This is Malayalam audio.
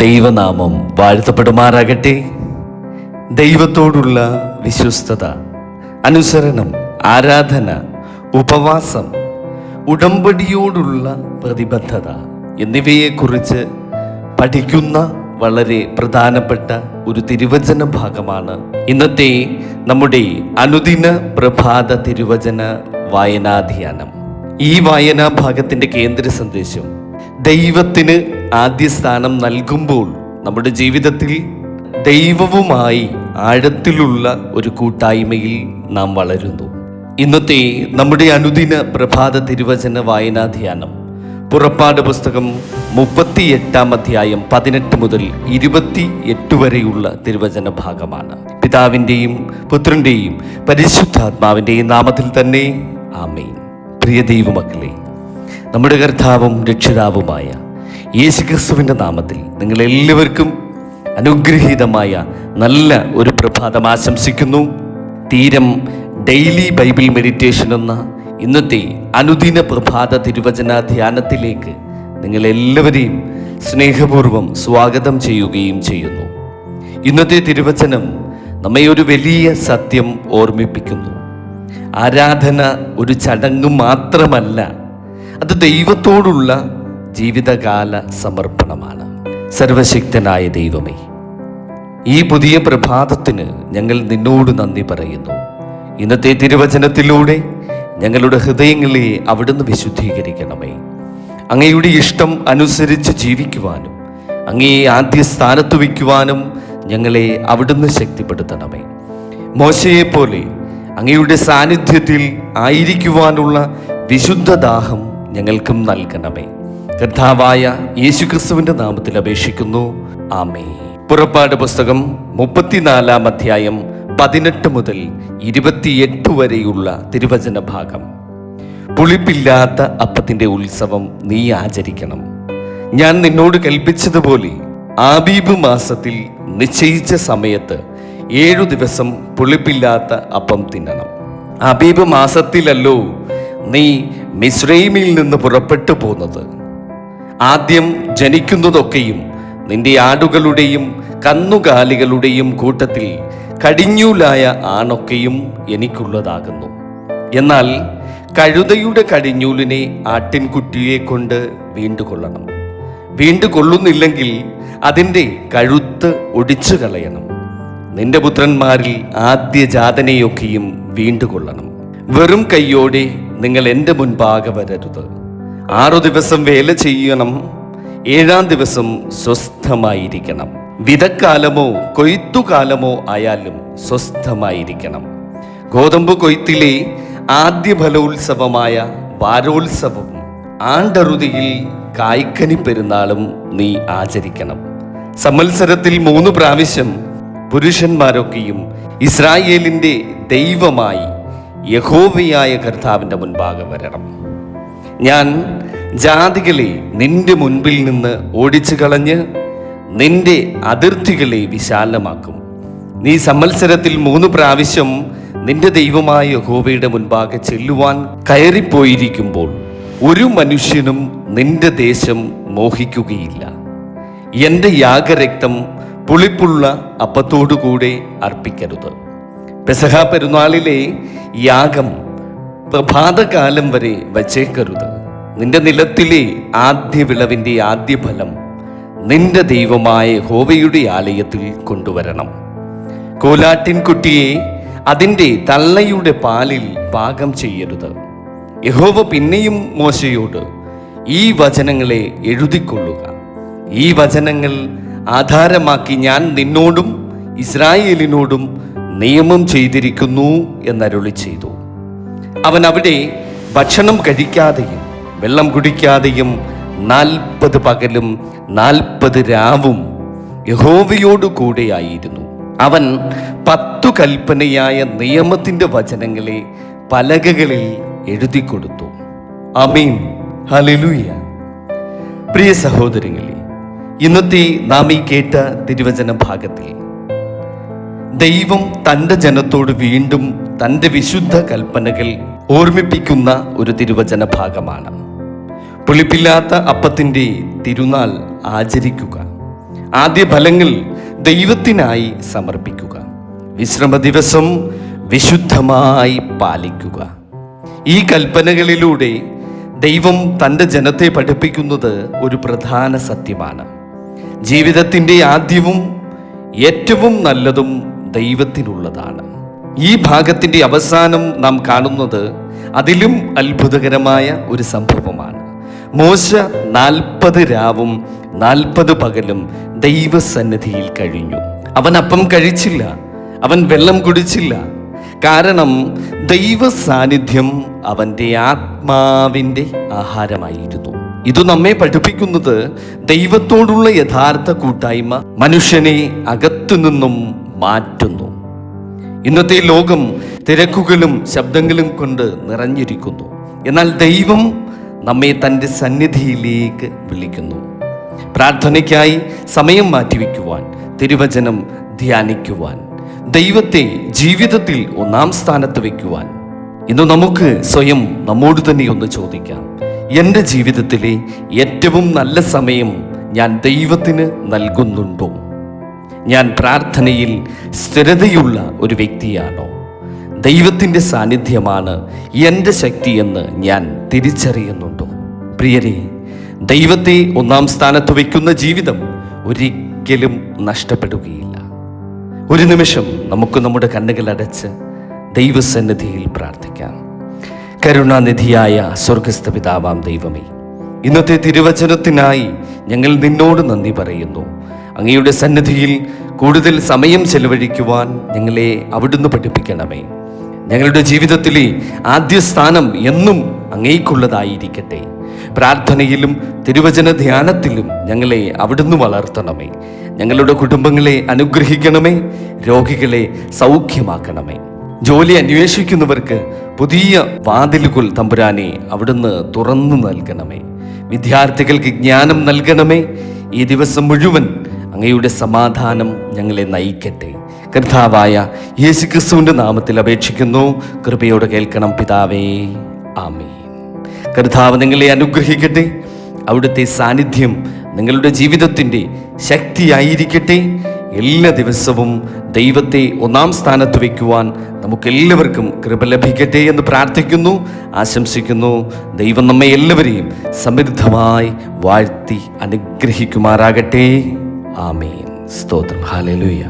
ദൈവനാമം വാഴ്ത്തപ്പെടുമാറാകട്ടെ. ദൈവത്തോടുള്ള വിശ്വസ്തത, അനുസരണം, ആരാധന, ഉപവാസം, ഉടമ്പടിയോടുള്ള പ്രതിബദ്ധത എന്നിവയെക്കുറിച്ച് പഠിക്കുന്ന വളരെ പ്രധാനപ്പെട്ട ഒരു തിരുവചന ഭാഗമാണ് ഇന്നത്തെ നമ്മുടെ അനുദിന പ്രഭാത തിരുവചന വായനാധ്യാനം. ഈ വായനാ ഭാഗത്തിൻ്റെ കേന്ദ്ര സന്ദേശം ദൈവത്തിന് ആദ്യ സ്ഥാനം നൽകുമ്പോൾ നമ്മുടെ ജീവിതത്തിൽ ദൈവവുമായി ആഴത്തിലുള്ള ഒരു കൂട്ടായ്മയിൽ നാം വളരുന്നു. ഇന്നത്തെ നമ്മുടെ അനുദിന പ്രഭാത തിരുവചന വായനാധ്യാനം പുറപ്പാട് പുസ്തകം 38-ാം അധ്യായം 18 മുതൽ 28 വരെയുള്ള തിരുവചന ഭാഗമാണ്. പിതാവിൻ്റെയും പുത്രൻ്റെയും പരിശുദ്ധാത്മാവിൻ്റെയും നാമത്തിൽ തന്നെ ആമേൻ. പ്രിയ ദൈവമക്കളെ, നമ്മുടെ കർത്താവും രക്ഷിതാവുമായ യേശുക്രിസ്തുവിൻ്റെ നാമത്തിൽ നിങ്ങളെല്ലാവർക്കും അനുഗ്രഹീതമായ നല്ല ഒരു പ്രഭാതം ആശംസിക്കുന്നു. തീരം ഡെയിലി ബൈബിൾ മെഡിറ്റേഷൻ എന്ന ഇന്നത്തെ അനുദിന പ്രഭാത തിരുവചന ധ്യാനത്തിലേക്ക് നിങ്ങളെല്ലാവരെയും സ്നേഹപൂർവ്വം സ്വാഗതം ചെയ്യുകയും ചെയ്യുന്നു. ഇന്നത്തെ തിരുവചനം നമ്മെ ഒരു വലിയ സത്യം ഓർമ്മിപ്പിക്കുന്നു. ആരാധന ഒരു ചടങ്ങ് മാത്രമല്ല, അത് ദൈവത്തോടുള്ള ജീവിതകാല സമർപ്പണമാണ്. സർവശക്തനായ ദൈവമേ, ഈ പുതിയ പ്രഭാതത്തിന് ഞങ്ങൾ നിന്നോട് നന്ദി പറയുന്നു. ഇന്നത്തെ തിരുവചനത്തിലൂടെ ഞങ്ങളുടെ ഹൃദയങ്ങളെ അവിടുന്ന് വിശുദ്ധീകരിക്കണമേ. അങ്ങയുടെ ഇഷ്ടം അനുസരിച്ച് ജീവിക്കുവാനും അങ്ങയെ ആദ്യ സ്ഥാനത്ത് വയ്ക്കുവാനും ഞങ്ങളെ അവിടുന്ന് ശക്തിപ്പെടുത്തണമേ. മോശയെപ്പോലെ അങ്ങയുടെ സാന്നിധ്യത്തിൽ ആയിരിക്കുവാനുള്ള വിശുദ്ധദാഹം ഞങ്ങൾക്കും നൽകണമേ. കർത്താവായ യേശുക്രിസ്തുവിൻ്റെ നാമത്തിൽ അപേക്ഷിക്കുന്നു, ആമേൻ. പുറപ്പാട് പുസ്തകം 34-ാം അധ്യായം 18 മുതൽ 28 വരെയുള്ള തിരുവചന ഭാഗം. പുളിപ്പില്ലാത്ത അപ്പത്തിൻ്റെ ഉത്സവം നീ ആചരിക്കണം. ഞാൻ നിന്നോട് കൽപ്പിച്ചതുപോലെ ആബീബ് മാസത്തിൽ നിശ്ചയിച്ച സമയത്ത് 7 ദിവസം പുളിപ്പില്ലാത്ത അപ്പം തിന്നണം. ആബീബ് മാസത്തിലല്ലോ നീ മിസ്രൈമിൽ നിന്ന് പുറപ്പെട്ടു പോന്നത്. ആദ്യം ജനിക്കുന്നതൊക്കെയും നിന്റെ ആടുകളുടെയും കന്നുകാലികളുടെയും കൂട്ടത്തിൽ കടിഞ്ഞൂലായ ആണൊക്കെയും എനിക്കുള്ളതാകുന്നു. എന്നാൽ കഴുതയുടെ കടിഞ്ഞൂലിനെ ആട്ടിൻകുട്ടിയെ കൊണ്ട് വീണ്ടുകൊള്ളണം. വീണ്ടുകൊള്ളുന്നില്ലെങ്കിൽ അതിൻ്റെ കഴുത്ത് ഒടിച്ചു കളയണം. നിന്റെ പുത്രന്മാരിൽ ആദ്യജാതനെയൊക്കെയും വീണ്ടുകൊള്ളണം. വെറും കൈയോടെ നിങ്ങൾ എൻ്റെ മുൻപാകെ വരരുത്. 6 ദിവസം വേല ചെയ്യണം, 7-ാം ദിവസം സ്വസ്ഥമായിരിക്കണം. വിതക്കാലമോ കൊയ്ത്തുകാലമോ ആയാലും സ്വസ്ഥമായിരിക്കണം. ഗോതമ്പ് കൊയ്ത്തിലെ ആദ്യ ഫലോത്സവമായ വാരോത്സവവും ആണ്ടറുതിയിൽ കായ്ക്കനി പെരുന്നാളും നീ ആചരിക്കണം. സംവത്സരത്തിൽ 3 പ്രാവശ്യം പുരുഷന്മാരൊക്കെയും ഇസ്രായേലിൻ്റെ ദൈവമായി യഹോവയായ കർത്താവിൻ്റെ മുൻപാകെ വരണം. ഞാൻ ജാതികളെ നിന്റെ മുൻപിൽ നിന്ന് ഓടിച്ചു കളഞ്ഞ് നിന്റെ അതിർത്തികളെ വിശാലമാക്കും. നീ സംവത്സരത്തിൽ 3 പ്രാവശ്യം നിന്റെ ദൈവമായ യഹോവയുടെ മുൻപാകെ ചെല്ലുവാൻ കയറിപ്പോയിരിക്കുമ്പോൾ ഒരു മനുഷ്യനും നിന്റെ ദേശം മോഹിക്കുകയില്ല. എൻ്റെ യാഗരക്തം പുളിപ്പുള്ള അപ്പത്തോടുകൂടെ അർപ്പിക്കരുത്. പെസഹ പെരുന്നാളിലെ യാഗം പ്രഭാതകാലം വരെ വച്ചേക്കരുത്. നിന്റെ നിലത്തിലെ ആദ്യ വിളവിൻ്റെ ആദ്യ ഫലം നിന്റെ ദൈവമായ യഹോവയുടെ ആലയത്തിൽ കൊണ്ടുവരണം. കോലാട്ടിൻകുട്ടിയെ അതിൻ്റെ തള്ളയുടെ പാലിൽ പാകം ചെയ്യരുത്. യഹോവ പിന്നെയും മോശയോട് ഈ വചനങ്ങളെ എഴുതിക്കൊള്ളുക. ഈ വചനങ്ങൾ ആധാരമാക്കി ഞാൻ നിന്നോടും ഇസ്രായേലിനോടും നിയമം ചെയ്തിരിക്കുന്നു എന്നരുളി ചെയ്തു. അവൻ അവിടെ ഭക്ഷണം കഴിക്കാതെയും വെള്ളം കുടിക്കാതെയും 40 പകലും 40 രാവും യഹോവയോടു കൂടെയായിരുന്നു. അവൻ 10 കൽപ്പനയായ നിയമത്തിൻ്റെ വചനങ്ങളെ പലകകളിൽ എഴുതിക്കൊടുത്തു. ആമേൻ, ഹല്ലേലൂയ. പ്രിയ സഹോദരങ്ങളെ, ഇന്നത്തെ നാം ഈ കേട്ട തിരുവചന ഭാഗത്തിൽ ദൈവം തൻ്റെ ജനത്തോട് വീണ്ടും തൻ്റെ വിശുദ്ധ കൽപ്പനകൾ ഓർമ്മിപ്പിക്കുന്ന ഒരു തിരുവചന ഭാഗമാണ്. പുളിപ്പില്ലാത്ത അപ്പത്തിൻ്റെ തിരുനാൾ ആചരിക്കുക. ആദ്യ ഫലങ്ങൾ ദൈവത്തിനായി സമർപ്പിക്കുക. വിശ്രമ ദിവസം വിശുദ്ധമായി പാലിക്കുക. ഈ കൽപ്പനകളിലൂടെ ദൈവം തൻ്റെ ജനത്തെ പഠിപ്പിക്കുന്നത് ഒരു പ്രധാന സത്യമാണ്. ജീവിതത്തിൻ്റെ ആദ്യവും ഏറ്റവും നല്ലതും ദൈവത്തിനുള്ളതാണ്. ഈ ഭാഗത്തിൻ്റെ അവസാനം നാം കാണുന്നത് അതിലും അത്ഭുതകരമായ ഒരു സംഭവമാണ്. മോശ 40 രാവും 40 പകലും ദൈവസന്നിധിയിൽ കഴിഞ്ഞു. അവൻ അപ്പം കഴിച്ചില്ല, അവൻ വെള്ളം കുടിച്ചില്ല. കാരണം ദൈവ സാന്നിധ്യം അവൻ്റെ ആത്മാവിൻ്റെ ആഹാരമായിരുന്നു. ഇത് നമ്മെ പഠിപ്പിക്കുന്നത് ദൈവത്തോടുള്ള യഥാർത്ഥ കൂട്ടായ്മ മനുഷ്യനെ അകത്തുനിന്നും മാറ്റുന്നു. ഇന്നത്തെ ലോകം തിരക്കുകളും ശബ്ദങ്ങളും കൊണ്ട് നിറഞ്ഞിരിക്കുന്നു. എന്നാൽ ദൈവം നമ്മെ തൻ്റെ സന്നിധിയിലേക്ക് വിളിക്കുന്നു. പ്രാർത്ഥനയ്ക്കായി സമയം മാറ്റിവെക്കുവാൻ, തിരുവചനം ധ്യാനിക്കുവാൻ, ദൈവത്തെ ജീവിതത്തിൽ ഒന്നാം സ്ഥാനത്ത് വയ്ക്കുവാൻ. ഇന്ന് നമുക്ക് സ്വയം നമ്മോട് തന്നെ ഒന്ന് ചോദിക്കാം, എൻ്റെ ജീവിതത്തിലെ ഏറ്റവും നല്ല സമയം ഞാൻ ദൈവത്തിന് നൽകുന്നുണ്ടോ? ഞാൻ പ്രാർത്ഥനയിൽ സ്ഥിരതയുള്ള ഒരു വ്യക്തിയാണോ? ദൈവത്തിൻ്റെ സാന്നിധ്യമാണ് എൻ്റെ ശക്തിയെന്ന് ഞാൻ തിരിച്ചറിയുന്നുണ്ടോ? പ്രിയരെ, ദൈവത്തെ ഒന്നാം സ്ഥാനത്ത് വയ്ക്കുന്ന ജീവിതം ഒരിക്കലും നഷ്ടപ്പെടുകയില്ല. ഒരു നിമിഷം നമുക്ക് നമ്മുടെ കണ്ണുകൾ അടച്ച് ദൈവസന്നിധിയിൽ പ്രാർത്ഥിക്കാം. കരുണാനിധിയായ സ്വർഗസ്ഥ പിതാവാം ദൈവമേ, ഇന്നത്തെ തിരുവചനത്തിനായി ഞങ്ങൾ നിന്നോട് നന്ദി പറയുന്നു. അങ്ങയുടെ സന്നിധിയിൽ കൂടുതൽ സമയം ചെലവഴിക്കുവാൻ ഞങ്ങളെ അവിടുന്ന് പഠിപ്പിക്കണമേ. ഞങ്ങളുടെ ജീവിതത്തിലെ ആദ്യ സ്ഥാനം എന്നും അങ്ങേക്കുള്ളതായിരിക്കട്ടെ. പ്രാർത്ഥനയിലും തിരുവചന ധ്യാനത്തിലും ഞങ്ങളെ അവിടുന്ന് വളർത്തണമേ. ഞങ്ങളുടെ കുടുംബങ്ങളെ അനുഗ്രഹിക്കണമേ. രോഗികളെ സൗഖ്യമാക്കണമേ. ജോലി അന്വേഷിക്കുന്നവർക്ക് പുതിയ വാതിലുകൾ തമ്പുരാനെ അവിടുന്ന് തുറന്നു നൽകണമേ. വിദ്യാർത്ഥികൾക്ക് ജ്ഞാനം നൽകണമേ. ഈ ദിവസം മുഴുവൻ അങ്ങയുടെ സമാധാനം ഞങ്ങളെ നയിക്കട്ടെ. കർത്താവായ യേശുക്രിസ്തുവിൻ്റെ നാമത്തിൽ അപേക്ഷിക്കുന്നു. കൃപയോടെ കേൾക്കണം പിതാവേ, ആമേൻ. കർത്താവ് നിങ്ങളെ അനുഗ്രഹിക്കട്ടെ. അവിടുത്തെ സാന്നിധ്യം നിങ്ങളുടെ ജീവിതത്തിൻ്റെ ശക്തിയായിരിക്കട്ടെ. എല്ലാ ദിവസവും ദൈവത്തെ ഒന്നാം സ്ഥാനത്ത് വയ്ക്കുവാൻ നമുക്കെല്ലാവർക്കും കൃപ ലഭിക്കട്ടെ എന്ന് പ്രാർത്ഥിക്കുന്നു, ആശംസിക്കുന്നു. ദൈവം നമ്മെ എല്ലാവരെയും സമൃദ്ധമായി വാഴ്ത്തി അനുഗ്രഹിക്കുമാറാകട്ടെ. ആമേൻ. സ്തോത്രം. ഹല്ലേലൂയ.